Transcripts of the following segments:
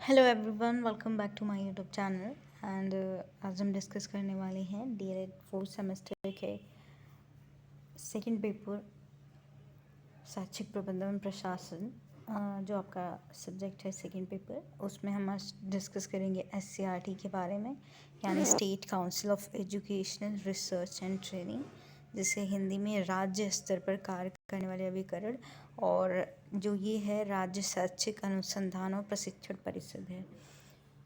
Hello everyone, welcome back to my YouTube channel. And आज हम discuss करने वाले हैं डीएलएड फोर्थ सेमेस्टर के सेकंड पेपर शैक्षिक प्रबंधन प्रशासन, जो आपका सब्जेक्ट है सेकंड पेपर। उसमें हम आज डिस्कस करेंगे एससीईआरटी के बारे में, यानी state council of educational research and training, जिसे हिंदी में राज्य स्तर पर कार्य करने वाले अभिकरण, और जो ये है राज्य शैक्षिक अनुसंधान और प्रशिक्षण परिषद है।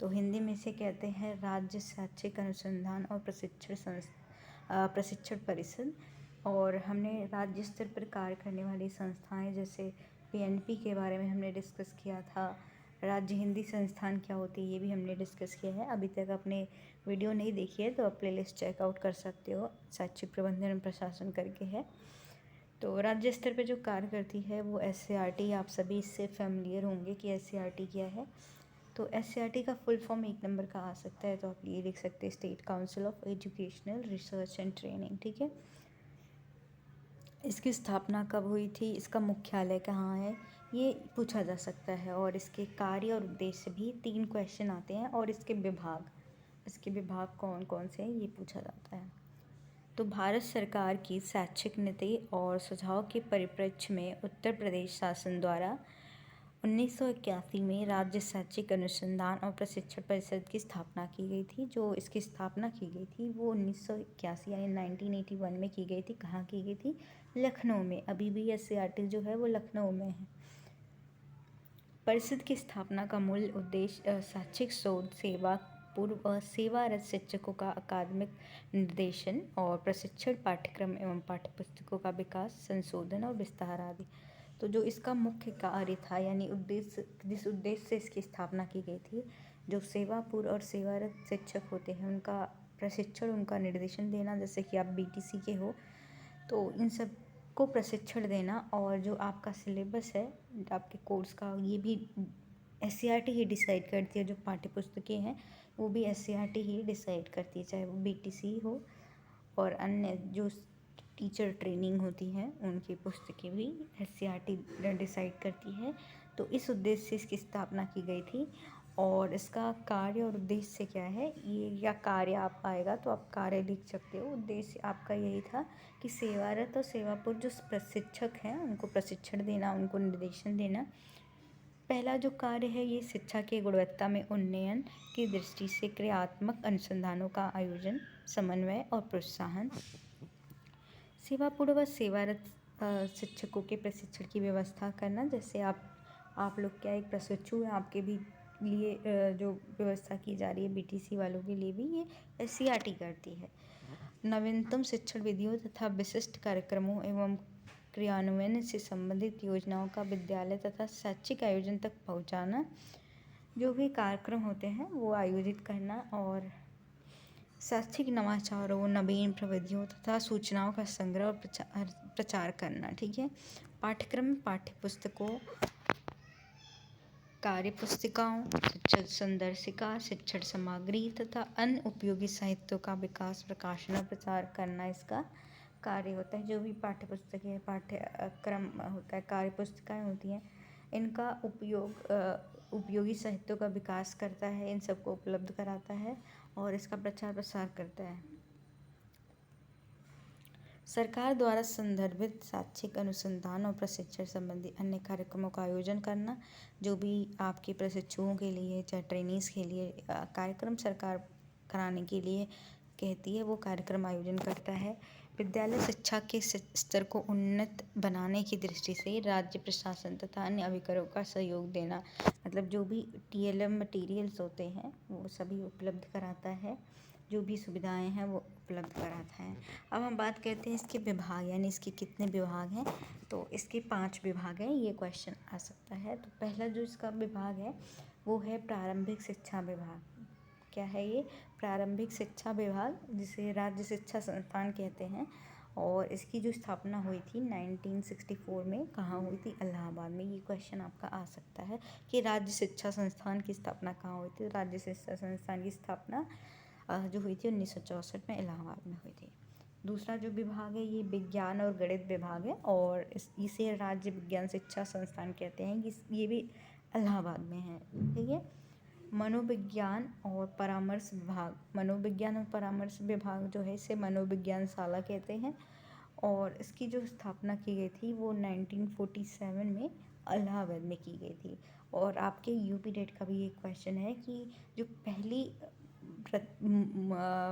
तो हिंदी में इसे कहते हैं राज्य शैक्षिक अनुसंधान और प्रशिक्षण परिषद। और हमने राज्य स्तर पर कार्य करने वाली संस्थाएं जैसे पीएनपी के बारे में हमने डिस्कस किया था। राज्य हिंदी संस्थान क्या होती है ये भी हमने डिस्कस किया है। अभी तक आपने वीडियो नहीं देखी है तो आप प्लेलिस्ट चेकआउट कर सकते हो, शैक्षिक प्रबंधन एवं प्रशासन करके है। तो राज्य स्तर पर जो कार्य करती है वो एससीईआरटी, आप सभी इससे फेमिलियर होंगे कि एससीईआरटी क्या है। तो एससीईआरटी का फुल फॉर्म एक नंबर का आ सकता है, तो आप ये लिख सकते हैं state council of educational research and training, ठीक है। इसकी स्थापना कब हुई थी, इसका मुख्यालय कहाँ है, ये पूछा जा सकता है। और इसके कार्य और उद्देश्य भी 3 क्वेश्चन आते हैं। और इसके विभाग कौन कौन से हैं ये पूछा जाता है। तो भारत सरकार की शैक्षिक नीति और सुझाव के परिप्रेक्ष्य में उत्तर प्रदेश शासन द्वारा 1981 में राज्य शैक्षिक अनुसंधान और प्रशिक्षण परिषद की स्थापना की गई थी। जो इसकी स्थापना की गई थी वो 1981 यानी 1981 में की गई थी। कहाँ की गई थी? लखनऊ में। अभी भी एससीईआरटी जो है वो लखनऊ में है। परिषद की स्थापना का मूल उद्देश्य शैक्षिक शोध, सेवा पूर्व और सेवारत शिक्षकों का अकादमिक निर्देशन और प्रशिक्षण, पाठ्यक्रम एवं पाठ्यपुस्तकों का विकास, संशोधन और विस्तार आदि। तो जो इसका मुख्य कार्य था यानी उद्देश्य, जिस उद्देश्य से इसकी स्थापना की गई थी, जो सेवा पूर्व और सेवारत शिक्षक होते हैं उनका प्रशिक्षण, उनका निर्देशन देना। जैसे कि आप बीटीसी के हो तो इन सब को प्रशिक्षण देना। और जो आपका सिलेबस है आपके कोर्स का, ये भी एससीईआरटी ही डिसाइड करती है। जो पाठ्यपुस्तकें हैं वो भी एससीईआरटी ही डिसाइड करती है, चाहे वो बीटीसी हो और अन्य जो टीचर ट्रेनिंग होती है उनकी पुस्तकें भी एससीईआरटी डिसाइड करती है। तो इस उद्देश्य से इसकी स्थापना की गई थी। और इसका कार्य और उद्देश्य क्या है, ये या कार्य आप आएगा तो आप कार्य लिख सकते हो। उद्देश्य आपका यही था कि सेवारत और सेवापूर्व जो प्रशिक्षक हैं उनको प्रशिक्षण देना, उनको निर्देशन देना। पहला जो कार्य है ये शिक्षा की गुणवत्ता में उन्नयन की दृष्टि से क्रियात्मक अनुसंधानों का आयोजन, समन्वय और प्रोत्साहन। सेवापूर्व व सेवारत शिक्षकों के प्रशिक्षण की व्यवस्था करना। जैसे आप लोग क्या एक प्रशिक्षु हैं, आपके भी लिए जो व्यवस्था की जा रही है बीटीसी वालों के लिए भी ये एससीईआरटी करती है। नवीनतम शिक्षण विधियों तथा विशिष्ट कार्यक्रमों एवं क्रियान्वयन से संबंधित योजनाओं का विद्यालय तथा शैक्षिक आयोजन तक पहुंचाना। जो भी कार्यक्रम होते हैं वो आयोजित करना। और शैक्षिक नवाचारों, नवीन प्रविधियों तथा सूचनाओं का संग्रह और प्रचार करना, ठीक है। पाठ्यक्रम, पाठ्यपुस्तकों, कार्य पुस्तिकाओं, शिक्षण संदर्शिका, शिक्षण सामग्री तथा अन्य उपयोगी साहित्यों का विकास, प्रकाशन और प्रचार करना इसका कार्य होता है। जो भी पाठ्यपुस्तकें, पाठ्यक्रम होता है, कार्य पुस्तिकाएँ होती हैं, इनका उपयोगी साहित्यों का विकास करता है, इन सबको उपलब्ध कराता है और इसका प्रचार प्रसार करता है। सरकार द्वारा संदर्भित शैक्षिक अनुसंधान और प्रशिक्षण संबंधी अन्य कार्यक्रमों का आयोजन करना। जो भी आपके प्रशिक्षुओं के लिए, चाहे ट्रेनीज के लिए कार्यक्रम सरकार कराने के लिए कहती है, वो कार्यक्रम आयोजन करता है। विद्यालय शिक्षा के स्तर को उन्नत बनाने की दृष्टि से राज्य प्रशासन तथा अन्य अभिकरणों का सहयोग देना। मतलब जो भी टीएलएम मटीरियल्स होते हैं वो सभी उपलब्ध कराता है, जो भी सुविधाएं हैं वो उपलब्ध कराता है। अब हम बात करते हैं इसके विभाग, यानी इसके कितने विभाग हैं। तो इसके 5 विभाग हैं, ये क्वेश्चन आ सकता है। तो पहला जो इसका विभाग है वो है प्रारंभिक शिक्षा विभाग। क्या है ये? प्रारंभिक शिक्षा विभाग, जिसे राज्य शिक्षा संस्थान कहते हैं। और इसकी जो स्थापना हुई थी 1964 में, कहाँ हुई थी? इलाहाबाद में। ये क्वेश्चन आपका आ सकता है कि राज्य शिक्षा संस्थान की स्थापना कहाँ हुई थी। राज्य शिक्षा संस्थान की स्थापना जो हुई थी 1964 में इलाहाबाद में हुई थी। दूसरा जो विभाग है ये विज्ञान और गणित विभाग है, और इसे राज्य विज्ञान शिक्षा संस्थान कहते हैं। ये भी इलाहाबाद में है, ठीक है। मनोविज्ञान और परामर्श विभाग, मनोविज्ञान और परामर्श विभाग जो है इसे मनोविज्ञान शाला कहते हैं। और इसकी जो स्थापना की गई थी वो 1947 में इलाहाबाद में की गई थी। और आपके यूपी डेट का भी एक क्वेश्चन है कि जो पहली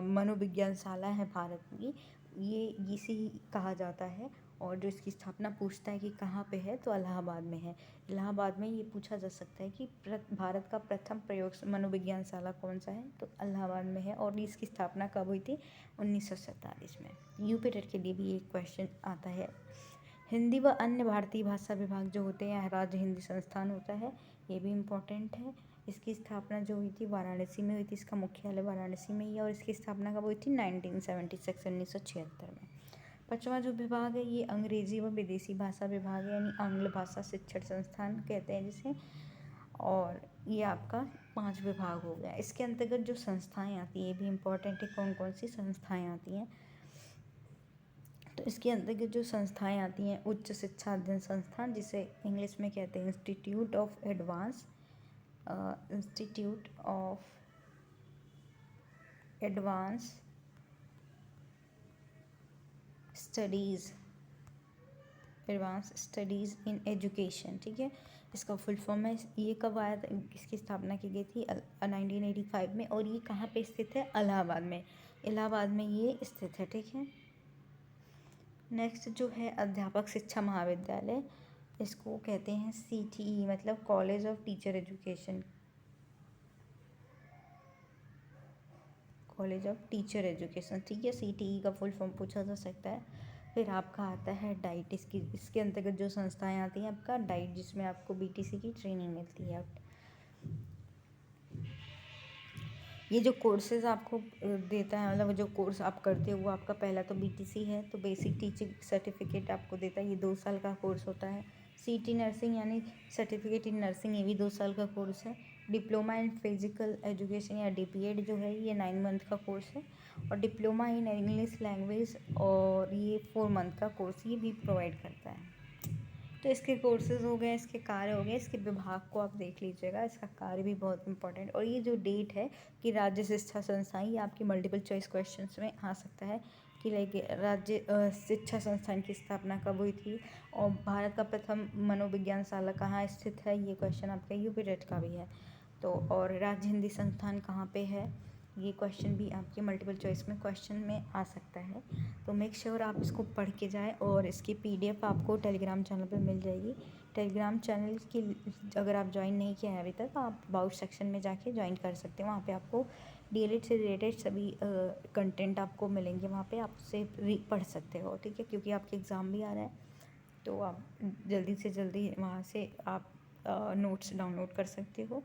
मनोविज्ञान शाला है भारत की, ये इसे ही कहा जाता है। और जो इसकी स्थापना पूछता है कि कहाँ पे है, तो इलाहाबाद में है। इलाहाबाद में ये पूछा जा सकता है कि भारत का प्रथम प्रयोग मनोविज्ञान शाला कौन सा है, तो इलाहाबाद में है। और इसकी स्थापना कब हुई थी, 1947 में। यूपी टेट के लिए भी एक क्वेश्चन आता है। हिंदी व अन्य भारतीय भाषा विभाग जो होते हैं, राज्य हिंदी संस्थान होता है, ये भी इम्पोर्टेंट है। इसकी स्थापना जो हुई थी वाराणसी में हुई थी, इसका मुख्यालय वाराणसी में ही है। और इसकी स्थापना कब हुई थी, 1976 1976 में। पांचवा जो विभाग है ये अंग्रेजी व विदेशी भाषा विभाग है, यानी आंग्ल भाषा शिक्षण संस्थान कहते हैं जिसे। और ये आपका 5 विभाग हो गया। इसके अंतर्गत जो संस्थाएं आती हैं, ये भी इम्पोर्टेंट है, कौन कौन सी संस्थाएं आती हैं। तो इसके अंतर्गत जो संस्थाएं आती हैं, उच्च शिक्षा अध्ययन संस्थान, जिसे इंग्लिश में कहते हैं institute of advance studies in education, ठीक है। इसका फुल फॉर्म है। ये कब आया था, इसकी स्थापना की गई थी 1985 में। और ये कहाँ पे स्थित है, इलाहाबाद में। इलाहाबाद में ये स्थित है, ठीक है। नेक्स्ट जो है अध्यापक शिक्षा महाविद्यालय, इसको कहते हैं CTE, मतलब college of teacher education, college of teacher education, ठीक है। CTE का फुल फॉर्म पूछा जा सकता है। फिर आपका आता है डाइट, इसके अंतर्गत जो संस्थाएं आती हैं, आपका डाइट, जिसमें आपको BTC की ट्रेनिंग मिलती है। ये जो कोर्सेज आपको देता है, मतलब जो कोर्स आप करते हो वो आपका पहला तो BTC है, तो बेसिक टीचिंग सर्टिफिकेट आपको देता है। ये 2 साल का कोर्स होता है। CT नर्सिंग यानी सर्टिफिकेट इन नर्सिंग, ये भी 2 साल का कोर्स है। डिप्लोमा इन फिजिकल एजुकेशन या DPED जो है, ये 9 मंथ का कोर्स है। और डिप्लोमा इन इंग्लिश लैंग्वेज, और ये 4 मंथ का कोर्स ये भी प्रोवाइड करता है। तो इसके कोर्सेज हो गए, इसके कार्य हो गए। इसके विभाग को आप देख लीजिएगा, इसका कार्य भी बहुत इंपॉर्टेंट। और ये जो डेट है कि राज्य शिक्षा संस्थान, ये आपकी मल्टीपल चॉइस क्वेश्चंस में आ सकता है कि लाइक राज्य शिक्षा संस्थान की स्थापना कब हुई थी, और भारत का प्रथम मनोविज्ञान शाला कहाँ स्थित है, ये क्वेश्चन आपका यूपी टेट का भी है। तो और राज्य हिंदी संस्थान कहाँ पे है, ये क्वेश्चन भी आपके मल्टीपल चॉइस में क्वेश्चन में आ सकता है। तो मेक श्योर आप इसको पढ़ के जाएँ। और इसकी PDF आपको टेलीग्राम चैनल पे मिल जाएगी। टेलीग्राम चैनल की अगर आप ज्वाइन नहीं किया है अभी तक, आप अबाउट सेक्शन में जाके ज्वाइन कर सकते हैं। वहाँ पे आपको DLED से रिलेटेड सभी कंटेंट आपको मिलेंगे, वहाँ पे आप उससे पढ़ सकते हो, ठीक है। क्योंकि आपके एग्ज़ाम भी आ रहा है, तो आप जल्दी से जल्दी वहाँ से आप नोट्स डाउनलोड कर सकते हो।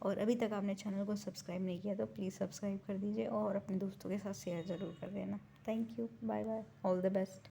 और अभी तक आपने चैनल को सब्सक्राइब नहीं किया तो प्लीज़ सब्सक्राइब कर दीजिए, और अपने दोस्तों के साथ शेयर ज़रूर कर देना। Thank you, bye bye, all the best.